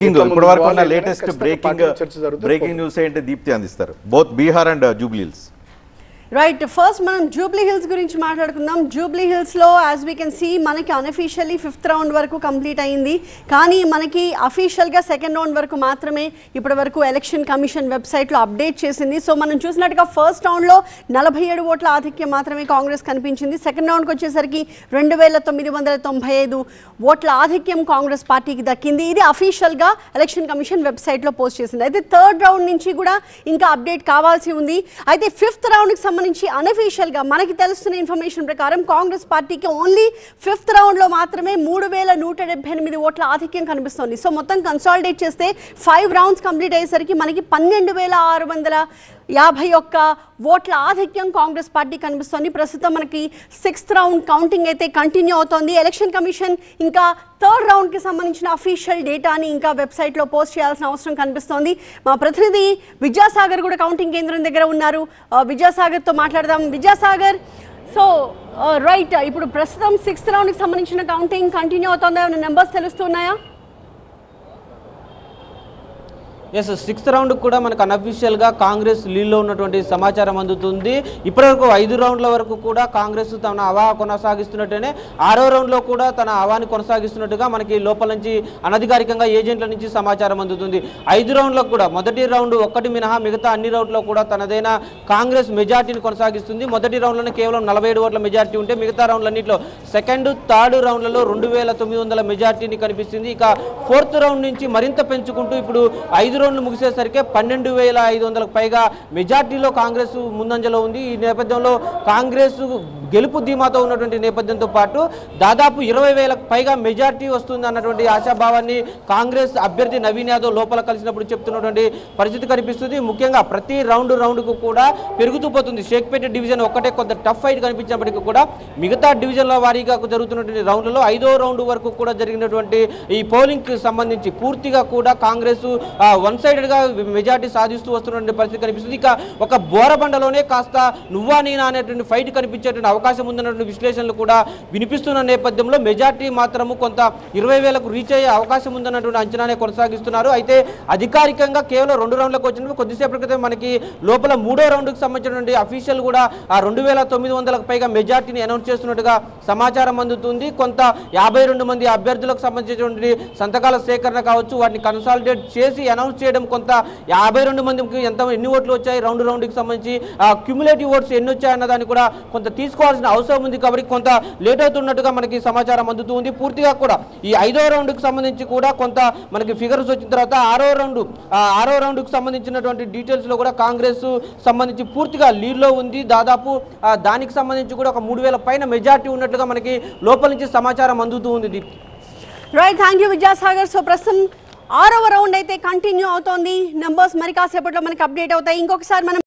ఇప్పటివరకు ఉన్న latest breaking news ఏంటి దీప్తి అందిస్తారు both Bihar and Jubilee hills. Right, first మనం జూబ్లీ హిల్స్ గురించి మాట్లాడుకుందాం. జూబ్లీ హిల్స్లో యాజ్ వీ కెన్ సీ మనకి అన్అఫీషియల్లీ 5th రౌండ్ వరకు కంప్లీట్ అయింది. కానీ మనకి అఫీషియల్గా 2nd రౌండ్ వరకు మాత్రమే ఇప్పటి వరకు ఎలక్షన్ కమిషన్ వెబ్సైట్లో అప్డేట్ చేసింది. సో మనం చూసినట్టుగా ఫస్ట్ రౌండ్లో 47 ఓట్ల ఆధిక్యం మాత్రమే కాంగ్రెస్ కనిపించింది. 2nd రౌండ్కి వచ్చేసరికి 2995 ఓట్ల ఆధిక్యం కాంగ్రెస్ పార్టీకి దక్కింది. ఇది అఫీషియల్గా ఎలక్షన్ కమిషన్ వెబ్సైట్లో పోస్ట్ చేసింది. అయితే 3rd రౌండ్ నుంచి కూడా ఇంకా అప్డేట్ కావాల్సి ఉంది. అయితే 5th రౌండ్కి సంబంధించి అన్అఫీషియల్గా మనకి తెలుస్తున్న ఇన్ఫర్మేషన్ ప్రకారం కాంగ్రెస్ పార్టీకి ఓన్లీ 5th రౌండ్లో మాత్రమే 3178 ఓట్ల ఆధిక్యం కనిపిస్తోంది. సో మొత్తం కన్సాలిడేట్ చేస్తే 5 రౌండ్స్ కంప్లీట్ అయ్యేసరికి మనకి 12651 ఓట్ల ఆధిక్యం కాంగ్రెస్ పార్టీ కనిపిస్తోంది. ప్రస్తుతం మనకి 6th రౌండ్ కౌంటింగ్ అయితే కంటిన్యూ అవుతోంది. ఎలక్షన్ కమిషన్ ఇంకా 3rd రౌండ్కి సంబంధించిన అఫీషియల్ డేటాని ఇంకా వెబ్సైట్లో పోస్ట్ చేయాల్సిన అవసరం కనిపిస్తోంది. మా ప్రతినిధి విద్యాసాగర్ కూడా కౌంటింగ్ కేంద్రం దగ్గర ఉన్నారు. విద్యాసాగర్తో మాట్లాడదాం. విద్యాసాగర్, సో రైట్, ఇప్పుడు ప్రస్తుతం 6th రౌండ్కి సంబంధించిన కౌంటింగ్ కంటిన్యూ అవుతుందా? ఏమైనా నెంబర్స్ తెలుస్తున్నాయా? ఎస్, 6th రౌండ్ కూడా మనకు అన్అఫీషియల్గా కాంగ్రెస్ లీడ్లో ఉన్నటువంటి సమాచారం అందుతుంది. ఇప్పటివరకు 5 రౌండ్ల వరకు కూడా కాంగ్రెస్ తన హవా కొనసాగిస్తున్నట్టునే 6వ రౌండ్లో కూడా తన హవాని కొనసాగిస్తున్నట్టుగా మనకి లోపల నుంచి అనధికారికంగా ఏజెంట్ల నుంచి సమాచారం అందుతుంది. 5 రౌండ్లకు కూడా మొదటి రౌండ్ ఒక్కటి మినహా మిగతా అన్ని రౌండ్లో కూడా తనదైన కాంగ్రెస్ మెజార్టీని కొనసాగిస్తుంది. మొదటి రౌండ్లోనే కేవలం 47 ఓట్ల మెజార్టీ ఉంటే మిగతా రౌండ్లన్నింటిలో 2nd, 3rd రౌండ్లలో 2900 మెజార్టీని కనిపిస్తుంది. ఇక 4th రౌండ్ నుంచి మరింత పెంచుకుంటూ ఇప్పుడు 5 రౌండ్లు ముగిసేసరికి 12500కు పైగా మెజార్టీలో కాంగ్రెస్ ముందంజలో ఉంది. ఈ నేపథ్యంలో కాంగ్రెస్ గెలుపు ధీమాతో ఉన్నటువంటి నేపథ్యంతో పాటు దాదాపు 20,000కు పైగా మెజార్టీ వస్తుంది అన్నటువంటి ఆశాభావాన్ని కాంగ్రెస్ అభ్యర్థి నవీన్ యాదవ్ లోపల కలిసినప్పుడు చెప్తున్నటువంటి పరిస్థితి కనిపిస్తుంది. ముఖ్యంగా ప్రతి రౌండ్కు కూడా పెరుగుతూ పోతుంది. షేక్పేట డివిజన్ ఒక్కటే కొంత టఫ్ ఫైట్ కనిపించినప్పటికీ కూడా మిగతా డివిజన్ల వారీగా జరుగుతున్నటువంటి రౌండ్లలో 5వ రౌండ్ వరకు కూడా జరిగినటువంటి ఈ పోలింగ్కి సంబంధించి పూర్తిగా కూడా కాంగ్రెస్ వన్ సైడెడ్గా మెజార్టీ సాధిస్తూ వస్తున్నటువంటి పరిస్థితి కనిపిస్తుంది. ఇక ఒక బోరబండలోనే కాస్త నువ్వా నేనా అనేటువంటి ఫైట్ కనిపించేటువంటి అవకాశం ఉందన్నటువంటి విశ్లేషణలు కూడా వినిపిస్తున్న నేపథ్యంలో మెజార్టీ మాత్రము కొంత 20,000కు రీచ్ అయ్యే అవకాశం ఉందన్నటువంటి అంచనానే కొనసాగిస్తున్నారు. అయితే అధికారికంగా కేవలం 2 రౌండ్లకు వచ్చినప్పుడు కొద్దిసేపటి క్రితం మనకి లోపల 3వ రౌండ్కి సంబంధించినటువంటి అఫీషియల్ కూడా 2900కు పైగా మెజార్టీని అనౌన్స్ చేస్తున్నట్టుగా సమాచారం అందుతుంది. కొంత 52 మంది అభ్యర్థులకు సంబంధించినటువంటి సంతకాల సేకరణ కావచ్చు, వాటిని కన్సాలిడేట్ చేసి అనౌన్స్ చేయడం, కొంత 52 మందికి ఎన్ని ఓట్లు వచ్చాయి రౌండ్కి సంబంధించి క్యుములేటివ్ ఓట్స్ ఎన్ని వచ్చాయన్న దాన్ని కూడా కొంత తీసుకోవాల్సిన అవసరం ఉంది. కాబట్టి కొంత లేట్ అవుతున్నట్టుగా మనకి సమాచారం అందుతుంది. పూర్తిగా కూడా ఈ 5వ రౌండ్కి సంబంధించి కూడా కొంత మనకి ఫిగర్స్ వచ్చిన తర్వాత 6వ రౌండ్కి సంబంధించినటువంటి డీటెయిల్స్లో కూడా కాంగ్రెస్ సంబంధించి పూర్తిగా లీడ్లో ఉంది. దాదాపు దానికి సంబంధించి కూడా ఒక 3000 పైన మెజార్టీ ఉన్నట్లుగా మనకి లోపల నుంచి సమాచారం అందుతూ ఉంది. Right, thank you Vidyasagar. So ప్రస్తుతం 6వ రౌండ్ అయితే కంటిన్యూ అవుతోంది. నెంబర్స్ మరి కాసేపట్లో మనకి అప్డేట్ అవుతాయి. ఇంకొకసారి మనం